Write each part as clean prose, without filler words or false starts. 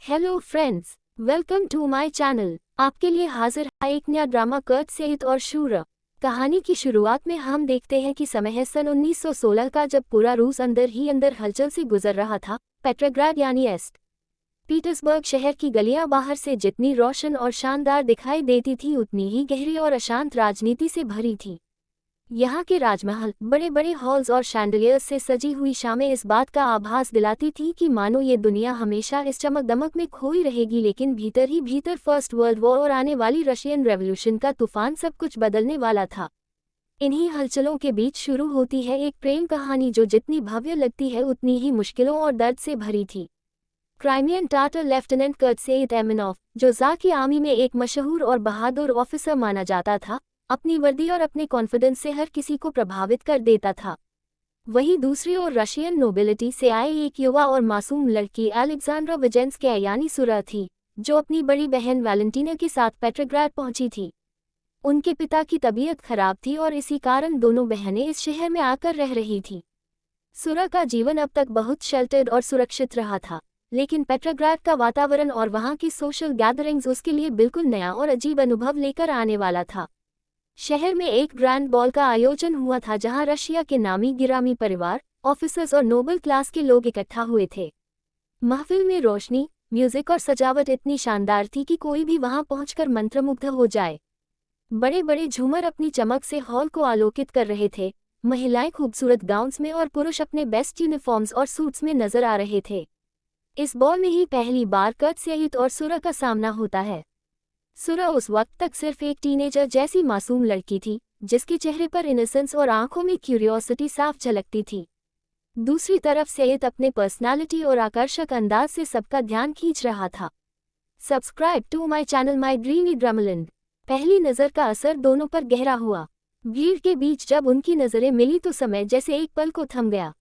Hello friends, welcome to my channel. आपके लिए हाजिर है एक नया ड्रामा कर्ट सईद और शूरा। कहानी की शुरुआत में हम देखते हैं कि समय है सन 1916 का, जब पूरा रूस अंदर ही अंदर हलचल से गुजर रहा था। पेट्रोग्राड यानी एस्ट पीटर्सबर्ग शहर की गलियां बाहर से जितनी रोशन और शानदार दिखाई देती थी, उतनी ही गहरी और अशांत राजनीति से भरी थी। यहाँ के राजमहल, बड़े बड़े हॉल्स और शैंडलियर्स से सजी हुई शामें इस बात का आभास दिलाती थी कि मानो ये दुनिया हमेशा इस चमक दमक में खोई रहेगी, लेकिन भीतर ही भीतर फर्स्ट वर्ल्ड वॉर और आने वाली रशियन रेवोल्यूशन का तूफान सब कुछ बदलने वाला था। इन्हीं हलचलों के बीच शुरू होती है एक प्रेम कहानी जो जितनी भव्य लगती है उतनी ही मुश्किलों और दर्द से भरी थी। Crimean Tatar lieutenant Kurt Seyit Eminov, जो ज़ार की आर्मी में एक मशहूर और बहादुर ऑफिसर माना जाता था, अपनी वर्दी और अपने कॉन्फिडेंस से हर किसी को प्रभावित कर देता था। वहीं दूसरी ओर रशियन नोबिलिटी से आए एक युवा और मासूम लड़की अलेक्जेंड्रा विजेंस्काया यानी सुरा थी, जो अपनी बड़ी बहन वैलेंटीना के साथ पेट्रोग्राड पहुंची थी। उनके पिता की तबीयत खराब थी और इसी कारण दोनों बहनें इस शहर में आकर रह रही थी। सुरा का जीवन अब तक बहुत शेल्टर्ड और सुरक्षित रहा था, लेकिन पेट्रोग्राड का वातावरण और वहां की सोशल गैदरिंग्स उसके लिए बिल्कुल नया और अजीब अनुभव लेकर आने वाला था। शहर में एक ग्रैंड बॉल का आयोजन हुआ था, जहां रशिया के नामी गिरामी परिवार, ऑफिसर्स और नोबल क्लास के लोग इकट्ठा हुए थे। महफिल में रोशनी, म्यूजिक और सजावट इतनी शानदार थी कि कोई भी वहां पहुंचकर मंत्रमुग्ध हो जाए। बड़े बड़े झूमर अपनी चमक से हॉल को आलोकित कर रहे थे। महिलाएं खूबसूरत गाउन्स में और पुरुष अपने बेस्ट यूनिफॉर्म्स और सूट्स में नजर आ रहे थे। इस बॉल में ही पहली बार कर्ट सईद और सुरा का सामना होता है। सुरा उस वक्त तक सिर्फ एक टीनेजर जैसी मासूम लड़की थी, जिसके चेहरे पर इनोसेंस और आंखों में क्यूरियोसिटी साफ झलकती थी। दूसरी तरफ सईद अपने पर्सनालिटी और आकर्षक अंदाज से सबका ध्यान खींच रहा था। Subscribe to my channel My Dreamy Drumland. पहली नज़र का असर दोनों पर गहरा हुआ। भीड़ के बीच जब उनकी नज़रें मिली तो समय जैसे एक पल को थम गया।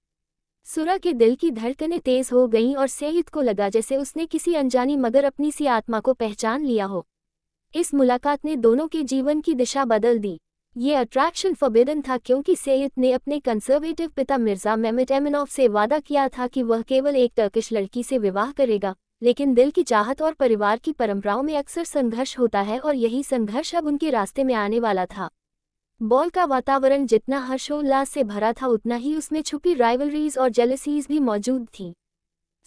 सुरा के दिल की धड़कनें तेज हो गईं और सईद को लगा जैसे उसने किसी अनजानी मगर अपनी सी आत्मा को पहचान लिया हो। इस मुलाकात ने दोनों के जीवन की दिशा बदल दी। ये अट्रैक्शन फॉरबिडन था, क्योंकि सईद ने अपने कंजर्वेटिव पिता मिर्जा मेहमेट एमिनोव से वादा किया था कि वह केवल एक टर्किश लड़की से विवाह करेगा, लेकिन दिल की चाहत और परिवार की परंपराओं में अक्सर संघर्ष होता है और यही संघर्ष अब उनके रास्ते में आने वाला था। बॉल का वातावरण जितना हर्षोल्लास से भरा था, उतना ही उसमें छुपी राइवलरीज और जेलसीज भी मौजूद थी।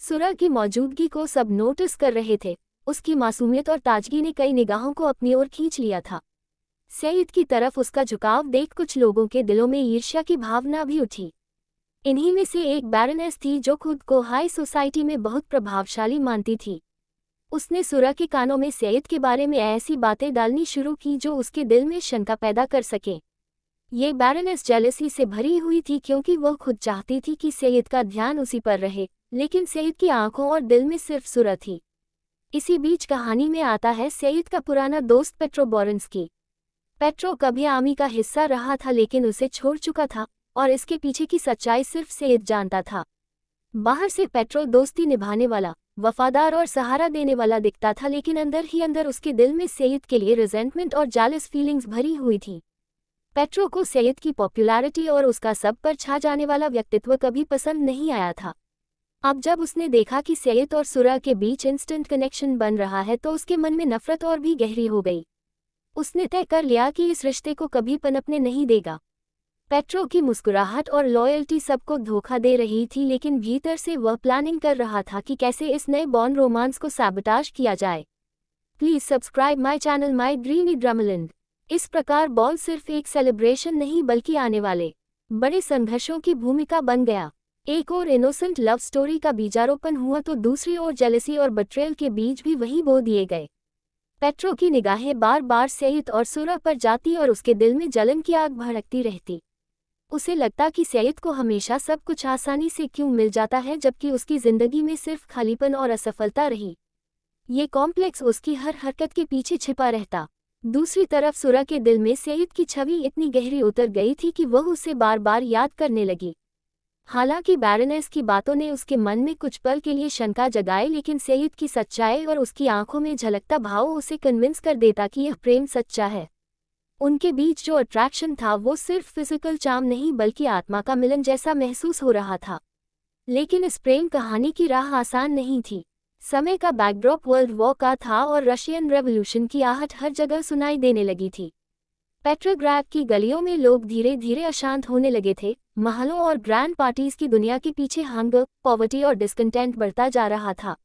सुरा की मौजूदगी को सब नोटिस कर रहे थे। उसकी मासूमियत और ताजगी ने कई निगाहों को अपनी ओर खींच लिया था। सईद की तरफ उसका झुकाव देख कुछ लोगों के दिलों में ईर्ष्या की भावना भी उठी। इन्हीं में से एक बैरनेस थी, जो खुद को हाई सोसाइटी में बहुत प्रभावशाली मानती थी। उसने सुरा के कानों में सईद के बारे में ऐसी बातें डालनी शुरू की जो उसके दिल में शंका पैदा कर सके। ये बैरनेस जेलसी से भरी हुई थी, क्योंकि वह खुद चाहती थी कि सईद का ध्यान उसी पर रहे, लेकिन सईद की आंखों और दिल में सिर्फ सुरा थी। इसी बीच कहानी में आता है सईद का पुराना दोस्त पेट्रो बोरिंस्की। पेट्रो कभी आर्मी का हिस्सा रहा था, लेकिन उसे छोड़ चुका था और इसके पीछे की सच्चाई सिर्फ सईद जानता था। बाहर से पेट्रो दोस्ती निभाने वाला, वफादार और सहारा देने वाला दिखता था, लेकिन अंदर ही अंदर उसके दिल में सईद के लिए रिजेंटमेंट और जालिस फीलिंग्स भरी हुई थी। पेट्रो को सईद की पॉपुलैरिटी और उसका सब पर छा जाने वाला व्यक्तित्व कभी पसंद नहीं आया था। अब जब उसने देखा कि सईद और सुरा के बीच इंस्टेंट कनेक्शन बन रहा है, तो उसके मन में नफरत और भी गहरी हो गई। उसने तय कर लिया कि इस रिश्ते को कभी पनपने नहीं देगा। पेट्रो की मुस्कुराहट और लॉयल्टी सबको धोखा दे रही थी, लेकिन भीतर से वह प्लानिंग कर रहा था कि कैसे इस नए बॉर्न रोमांस को सैबोटाज किया जाए। Please subscribe my channel My Dreamy Drumland. इस प्रकार बॉल सिर्फ एक सेलिब्रेशन नहीं, बल्कि आने वाले बड़े संघर्षों की भूमिका बन गया। एक और इनोसेंट लव स्टोरी का बीजारोपण हुआ, तो दूसरी ओर जेलसी और बट्रेल के बीज भी वहीं बो दिए गए। पेट्रो की निगाहें बार बार सईद और सुरा पर जाती और उसके दिल में जलन की आग भड़कती रहती। उसे लगता कि सईद को हमेशा सब कुछ आसानी से क्यों मिल जाता है, जबकि उसकी जिंदगी में सिर्फ खालीपन और असफलता रही। ये कॉम्प्लेक्स उसकी हर हरकत के पीछे छिपा रहता। दूसरी तरफ सुरा के दिल में सईद की छवि इतनी गहरी उतर गई थी कि वह उसे बार बार याद करने लगी। हालांकि बैरनेस की बातों ने उसके मन में कुछ पल के लिए शंका जगाई, लेकिन सईद की सच्चाई और उसकी आंखों में झलकता भाव उसे कन्विंस कर देता कि यह प्रेम सच्चा है। उनके बीच जो अट्रैक्शन था वो सिर्फ फिजिकल चार्म नहीं, बल्कि आत्मा का मिलन जैसा महसूस हो रहा था। लेकिन इस प्रेम कहानी की राह आसान नहीं थी। समय का बैकड्रॉप वर्ल्ड वॉर का था और रशियन रेवोल्यूशन की आहट हर जगह सुनाई देने लगी थी। पेट्रोग्राड की गलियों में लोग धीरे धीरे अशांत होने लगे थे। महलों और ग्रैंड पार्टीज की दुनिया के पीछे हंगर, पॉवर्टी और डिस्कंटेंट बढ़ता जा रहा था।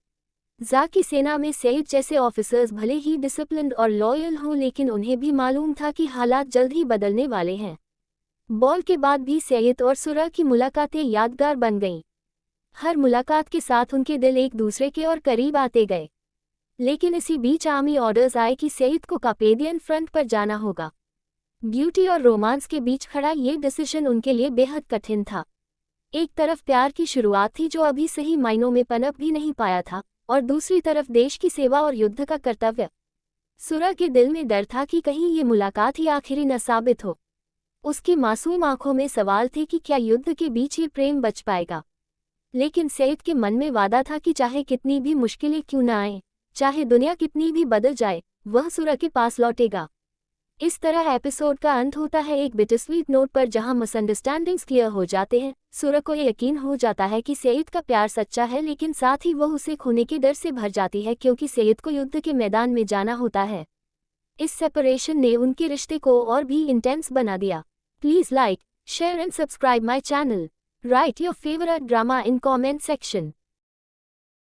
ज़ार की सेना में सईद जैसे ऑफिसर्स भले ही डिसिप्लिन्ड और लॉयल हों, लेकिन उन्हें भी मालूम था कि हालात जल्द ही बदलने वाले हैं। बॉल के बाद भी सईद और सुरा की मुलाकातें यादगार बन गईं। हर मुलाकात के साथ उनके दिल एक दूसरे के और करीब आते गए। लेकिन इसी बीच आर्मी ऑर्डर्स आए कि सईद को कार्पेथियन फ्रंट पर जाना होगा। ब्यूटी और रोमांस के बीच खड़ा ये डिसीजन उनके लिए बेहद कठिन था। एक तरफ प्यार की शुरुआत थी जो अभी सही मायनों में पनप भी नहीं पाया था, और दूसरी तरफ देश की सेवा और युद्ध का कर्तव्य। सुरा के दिल में डर था कि कहीं ये मुलाकात ही आखिरी न साबित हो। उसकी मासूम आंखों में सवाल थे कि क्या युद्ध के बीच ये प्रेम बच पाएगा। लेकिन सईद के मन में वादा था कि चाहे कितनी भी मुश्किलें क्यों न आए, चाहे दुनिया कितनी भी बदल जाए, वह सुरा के पास लौटेगा। इस तरह एपिसोड का अंत होता है एक बिटरस्वीट नोट पर, जहां मिसअंडरस्टैंडिंग्स क्लियर हो जाते हैं। सुरा को यकीन हो जाता है कि सईद का प्यार सच्चा है, लेकिन साथ ही वह उसे खोने के डर से भर जाती है क्योंकि सईद को युद्ध के मैदान में जाना होता है। इस सेपरेशन ने उनके रिश्ते को और भी इंटेंस बना दिया। Please like, share and subscribe my channel. Write your favorite drama in comment section.